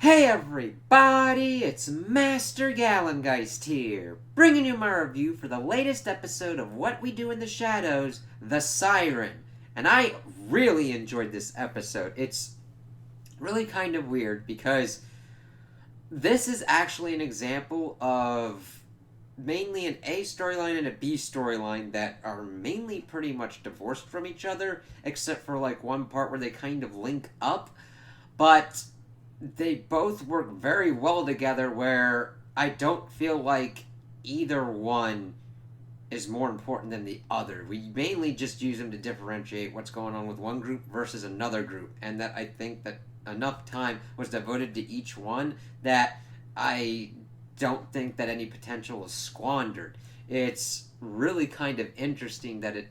Hey everybody, it's Master Gallengeist here, bringing you my review for the latest episode of What We Do in the Shadows, The Siren. And I really enjoyed this episode. It's really kind of weird because this is actually an example of mainly an A storyline and a B storyline that are mainly pretty much divorced from each other, except for like one part where they kind of link up. But they both work very well together where I don't feel like either one is more important than the other. We mainly just use them to differentiate what's going on with one group versus another group, and that I think that enough time was devoted to each one that I don't think that any potential is squandered. It's really kind of interesting that it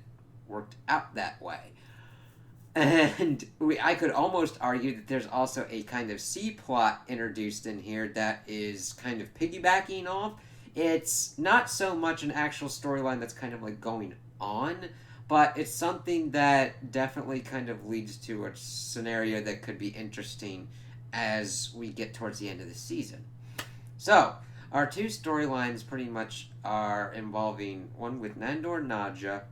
worked out that way. And I could almost argue that there's also a kind of C plot introduced in here that is kind of piggybacking off. It's not so much an actual storyline that's kind of like going on, but it's something that definitely kind of leads to a scenario that could be interesting as we get towards the end of the season. So, our two storylines pretty much are involving one with Nandor Nadja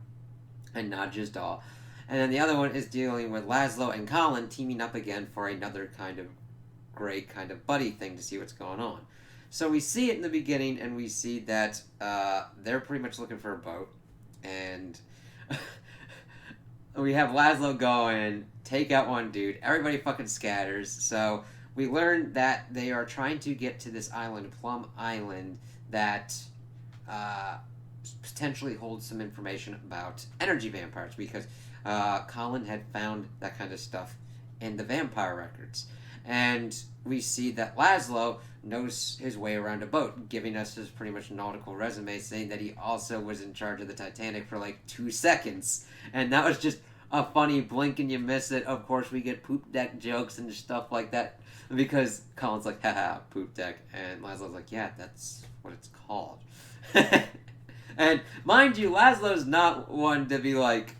and Nadja's doll. And then the other one is dealing with Laszlo and Colin teaming up again for another kind of great kind of buddy thing to see what's going on. So we see it in the beginning, and we see that they're pretty much looking for a boat. And we have Laszlo go in, take out one dude. Everybody fucking scatters. So we learn that they are trying to get to this island, Plum Island, that potentially holds some information about energy vampires, because Colin had found that kind of stuff in the vampire records. And we see that Laszlo knows his way around a boat, giving us his pretty much nautical resume, saying that he also was in charge of the Titanic for like 2 seconds. And that was just a funny blink and you miss it. Of course, we get poop deck jokes and stuff like that, because Colin's like, haha, poop deck. And Laszlo's like, yeah, that's what it's called. And mind you, Laszlo's not one to be like,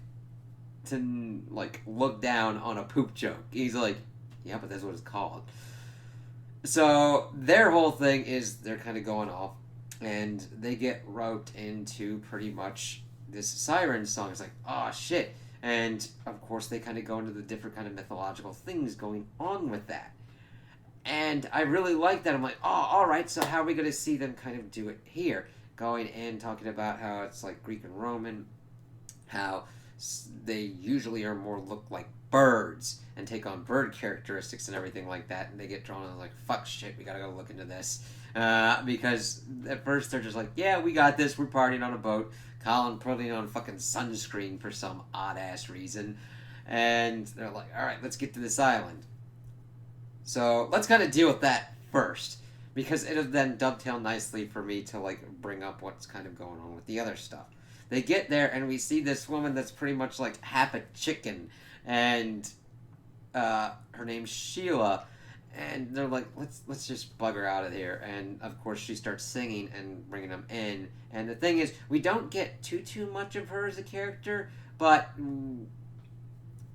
to like look down on a poop joke. He's like, yeah, but that's what it's called. So their whole thing is they're kind of going off, and they get roped into pretty much this Siren song. It's like, oh shit. And of course they kind of go into the different kind of mythological things going on with that. And I really like that. I'm like, oh, alright, so how are we going to see them kind of do it here? Going in, talking about how it's like Greek and Roman, how they usually are more look like birds and take on bird characteristics and everything like that, and they get drawn in like, fuck shit, we gotta go look into this, because at first they're just like, yeah, we got this, we're partying on a boat. Colin putting on fucking sunscreen for some odd ass reason, and they're like, alright, let's get to this island. So let's kind of deal with that first, because it'll then dovetail nicely for me to like bring up what's kind of going on with the other stuff. They get there, and we see this woman that's pretty much like half a chicken, and her name's Sheila, and they're like, let's just bug her out of here. And of course she starts singing and bringing them in. And the thing is, we don't get too much of her as a character, but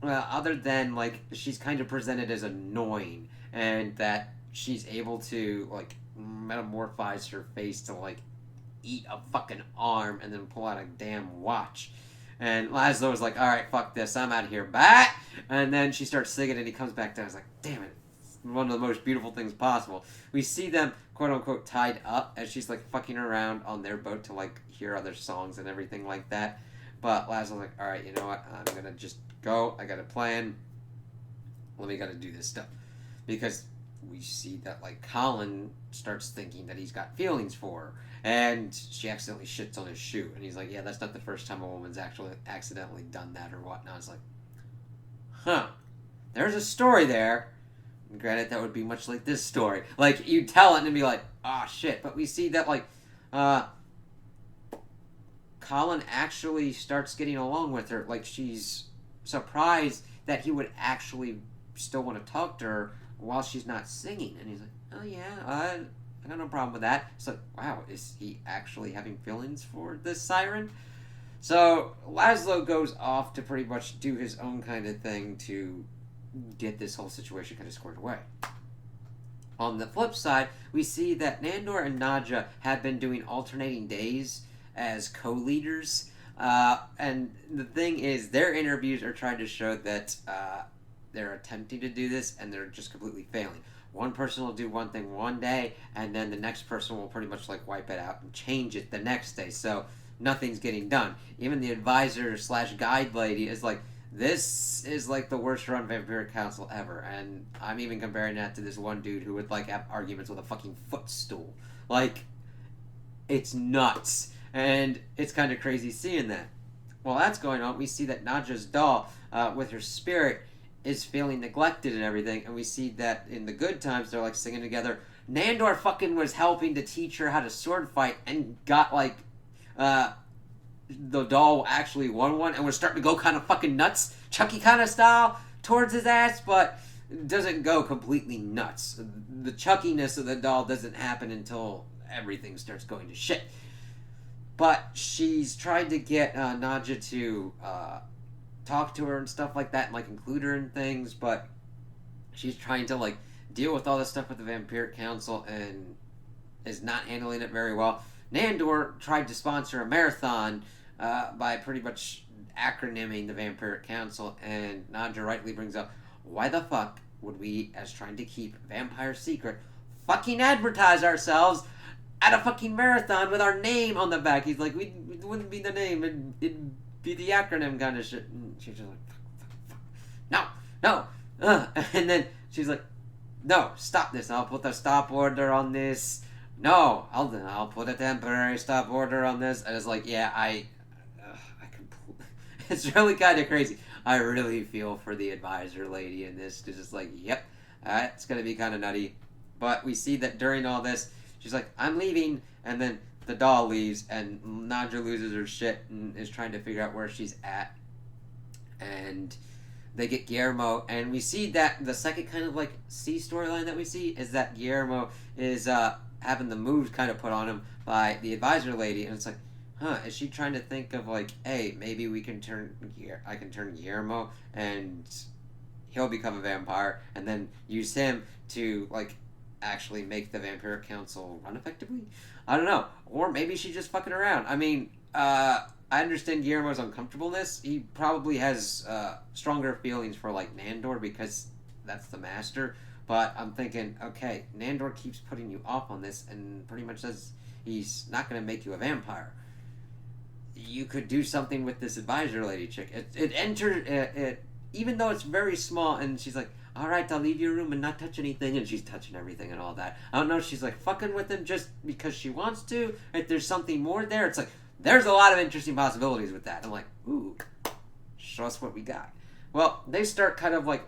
other than like she's kind of presented as annoying, and that she's able to like metamorphose her face to like eat a fucking arm and then pull out a damn watch. And Laszlo was like, alright, fuck this, I'm out of here, bye! And then she starts singing and he comes back down. I was like, damn it, it's one of the most beautiful things possible. We see them, quote unquote, tied up as she's like fucking around on their boat to like hear other songs and everything like that. But Laszlo's like, alright, you know what, I'm gonna just go, I got a plan, we gotta do this stuff. Because we see that like Colin starts thinking that he's got feelings for her, and she accidentally shits on his shoe, and he's like, yeah, that's not the first time a woman's actually accidentally done that or whatnot. It's like, huh, there's a story there. And granted, that would be much like this story, like you tell it and be like, ah, oh, shit. But we see that like Colin actually starts getting along with her, like she's surprised that he would actually still want to talk to her while she's not singing. And he's like, oh yeah, I got no problem with that. It's like, wow, is he actually having feelings for this Siren? So Laszlo goes off to pretty much do his own kind of thing to get this whole situation kind of squared away. On the flip side, we see that Nandor and Nadja have been doing alternating days as co-leaders. And the thing is, their interviews are trying to show that they're attempting to do this and they're just completely failing. One person will do one thing one day, and then the next person will pretty much like wipe it out and change it the next day. So nothing's getting done. Even the advisor slash guide lady is like, this is like the worst run vampiric council ever. And I'm even comparing that to this one dude who would like have arguments with a fucking footstool. Like, it's nuts. And it's kind of crazy seeing that. While that's going on, we see that Nadja's doll, with her spirit, is feeling neglected and everything. And we see that in the good times, they're like singing together. Nandor fucking was helping to teach her how to sword fight and got like, the doll actually won one and was starting to go kind of fucking nuts, Chucky kind of style, towards his ass, but doesn't go completely nuts. The Chuckiness of the doll doesn't happen until everything starts going to shit. But she's tried to get Nadja to talk to her and stuff like that and like include her in things, but she's trying to like deal with all this stuff with the Vampiric Council and is not handling it very well. Nandor tried to sponsor a marathon by pretty much acronyming the Vampiric Council, and Nadja rightly brings up, why the fuck would we, as trying to keep vampire secret, fucking advertise ourselves at a fucking marathon with our name on the back? He's like, it wouldn't be the name, it'd be the acronym kind of shit. And she's just like, fuck. No. And then she's like, no, stop this. I'll put a stop order on this. No, I'll put a temporary stop order on this. And it's like, yeah, it's really kind of crazy. I really feel for the advisor lady in this. It's just like, yep, it's going to be kind of nutty. But we see that during all this, she's like, I'm leaving. And then the doll leaves and Nadja loses her shit and is trying to figure out where she's at. And they get Guillermo. And we see that the second kind of like C storyline that we see is that Guillermo is having the moves kind of put on him by the advisor lady. And it's like, is she trying to think of like, hey, maybe I can turn Guillermo and he'll become a vampire and then use him to like actually make the Vampiric Council run effectively? I don't know. Or maybe she's just fucking around. I mean, I understand Guillermo's uncomfortableness. He probably has stronger feelings for like Nandor because that's the master. But I'm thinking, okay, Nandor keeps putting you off on this and pretty much says he's not going to make you a vampire. You could do something with this advisor lady chick. It entered, even though it's very small, and she's like, all right, I'll leave your room and not touch anything, and she's touching everything and all that. I don't know if she's like fucking with him just because she wants to, if there's something more there. It's like, there's a lot of interesting possibilities with that. I'm like, ooh, show us what we got. Well, they start kind of like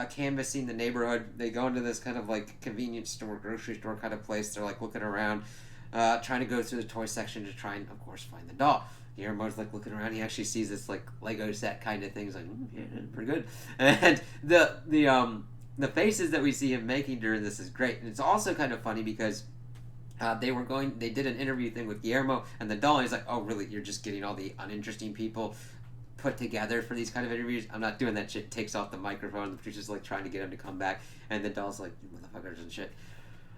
canvassing the neighborhood. They go into this kind of like convenience store, grocery store kind of place. They're like looking around, trying to go through the toy section to try and, of course, find the doll. Guillermo's like looking around. He actually sees this like Lego set kind of thing. He's like, yeah, pretty good. And the faces that we see him making during this is great. And it's also kind of funny because they did an interview thing with Guillermo and the doll. And he's like, oh, really? You're just getting all the uninteresting people put together for these kind of interviews? I'm not doing that shit. Takes off the microphone. The producer's like trying to get him to come back. And the doll's like, you motherfuckers and shit.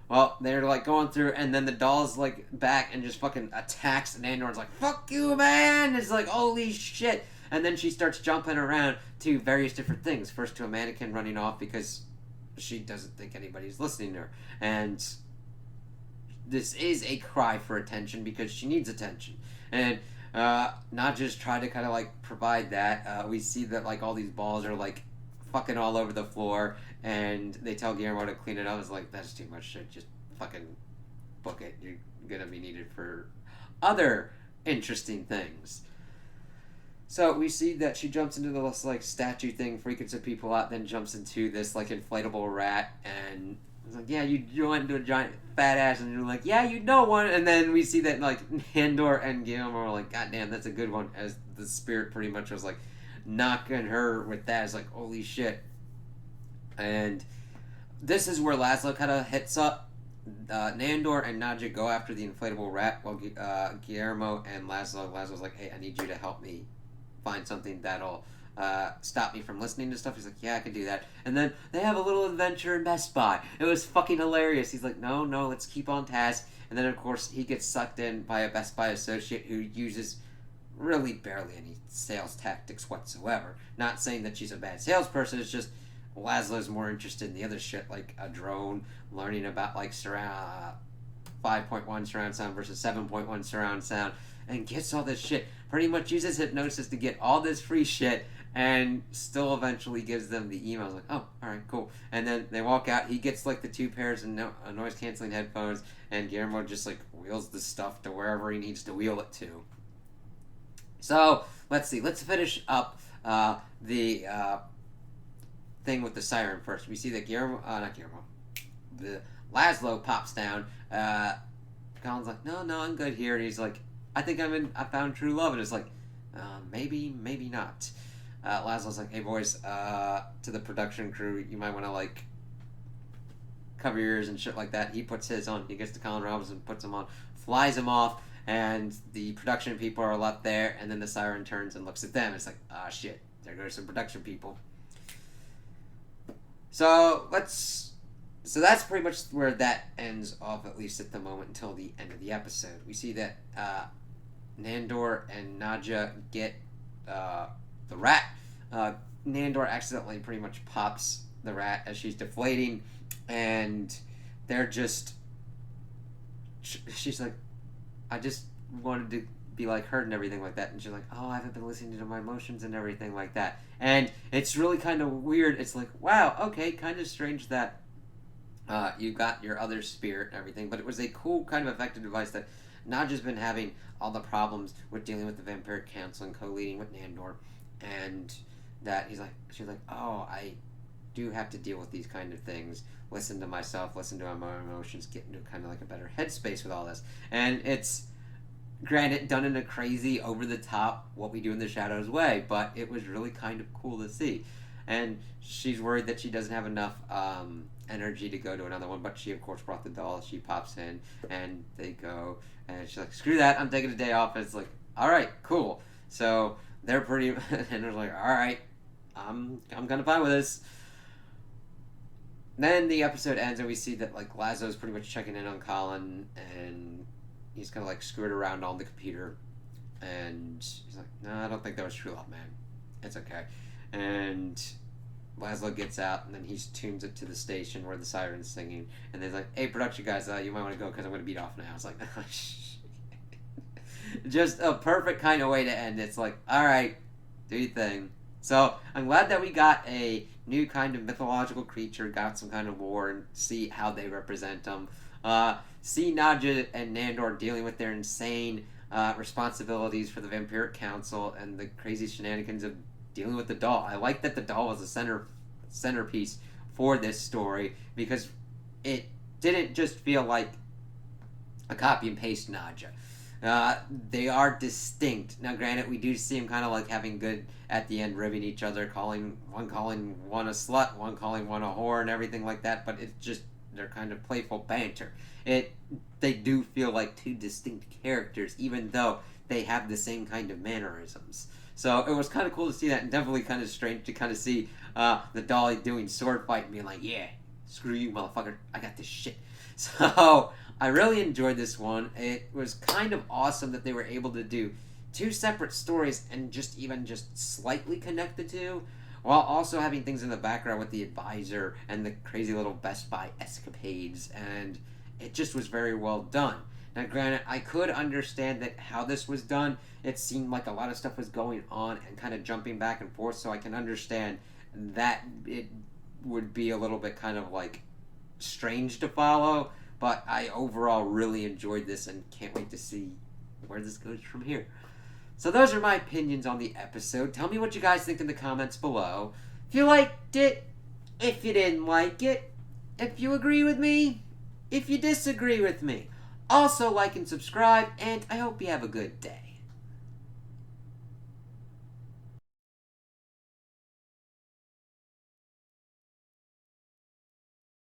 Well, they're like going through, and then the doll's like back and just fucking attacks, and Andor's like, fuck you, man! It's like, holy shit! And then she starts jumping around to various different things. First to a mannequin running off because she doesn't think anybody's listening to her. And this is a cry for attention because she needs attention. And not just try to kind of like provide that. We see that like all these balls are like fucking all over the floor, and they tell Guillermo to clean it up. It's like, that's too much shit. Just fucking book it. You're gonna be needed for other interesting things. So we see that she jumps into this like statue thing, freaking some people out, then jumps into this like inflatable rat, and it's like, yeah, you went into a giant fat ass, and you're like, yeah, you know one. And then we see that like Andor and Guillermo are like, god damn, that's a good one, as the spirit pretty much was like knocking her with that. It's like, holy shit. And this is where Laszlo kind of hits up. Nandor and Nadja go after the inflatable rat, while Guillermo and Laszlo's like, hey, I need you to help me find something that'll stop me from listening to stuff. He's like, yeah, I can do that. And then they have a little adventure in Best Buy. It was fucking hilarious. He's like, no, let's keep on task. And then, of course, he gets sucked in by a Best Buy associate who uses really barely any sales tactics whatsoever. Not saying that she's a bad salesperson, it's just Laszlo's more interested in the other shit, like a drone, learning about like surround 5.1 surround sound versus 7.1 surround sound, and gets all this shit. Pretty much uses hypnosis to get all this free shit, and still eventually gives them the emails like, oh, alright, cool. And then they walk out, he gets like the 2 pairs of noise canceling headphones, and Guillermo just like wheels the stuff to wherever he needs to wheel it to. So, let's see, let's finish up the thing with the siren first. We see that Laszlo pops down. Colin's like, no, I'm good here. And he's like, I think I found true love. And it's like, maybe not. Laszlo's like, hey boys, to the production crew, you might want to like cover your ears and shit like that. He puts his on. He gets to Colin Robinson, puts him on, flies him off, and the production people are left there. And then the siren turns and looks at them. It's like, shit, there goes some production people. So that's pretty much where that ends off, at least at the moment, until the end of the episode. We see that Nandor and Nadja get the rat. Nandor accidentally pretty much pops the rat as she's deflating, and they're just... She's like, I just wanted to be like hurt and everything like that, and she's like, oh, I haven't been listening to my emotions and everything like that. And it's really kind of weird. It's like, wow, okay, kind of strange that you got your other spirit and everything, but it was a cool kind of effective device that Nadja's been having all the problems with dealing with the Vampiric Council and co-leading with Nandor, and that she's like, oh, I do have to deal with these kind of things, listen to myself, listen to my emotions, get into kind of like a better headspace with all this. And it's, granted, done in a crazy, over-the-top, what we do in the shadows way, but it was really kind of cool to see. And she's worried that she doesn't have enough energy to go to another one, but she, of course, brought the doll. She pops in, and they go, and she's like, screw that, I'm taking a day off. And it's like, all right, cool. So they're pretty, and they're like, all right, I'm kind of fine with this. Then the episode ends, and we see that, like, Laszlo's pretty much checking in on Colin, and he's kind of like screwed around on the computer, and he's like, no, I don't think that was true love, man. It's okay. And Laszlo gets out, and then he tunes it to the station where the siren's singing, and they're like, hey, production guys, you might want to go because I'm going to beat off now. It's like, oh, shit. Just a perfect kind of way to end. It's like, all right, do your thing. So I'm glad that we got a new kind of mythological creature, got some kind of war, and see how they represent them. See Nadja and Nandor dealing with their insane responsibilities for the Vampiric Council and the crazy shenanigans of dealing with the doll. I like that the doll was a centerpiece for this story, because it didn't just feel like a copy and paste Nadja. They are distinct. Now, granted, we do see them kind of like having good at the end, ribbing each other, calling one a slut, one calling one a whore, and everything like that. But it's just their kind of playful banter. They do feel like two distinct characters, even though they have the same kind of mannerisms. So it was kind of cool to see that, and definitely kind of strange to kind of see the dolly doing sword fight and being like, yeah, screw you, motherfucker, I got this shit. So I really enjoyed this one. It was kind of awesome that they were able to do two separate stories and just slightly connect the two, while also having things in the background with the advisor and the crazy little Best Buy escapades, and it just was very well done. Now, granted, I could understand that how this was done. It seemed like a lot of stuff was going on and kind of jumping back and forth, so I can understand that it would be a little bit kind of like strange to follow, but I overall really enjoyed this and can't wait to see where this goes from here. So those are my opinions on the episode. Tell me what you guys think in the comments below. If you liked it, if you didn't like it, if you agree with me, if you disagree with me. Also, like and subscribe, and I hope you have a good day.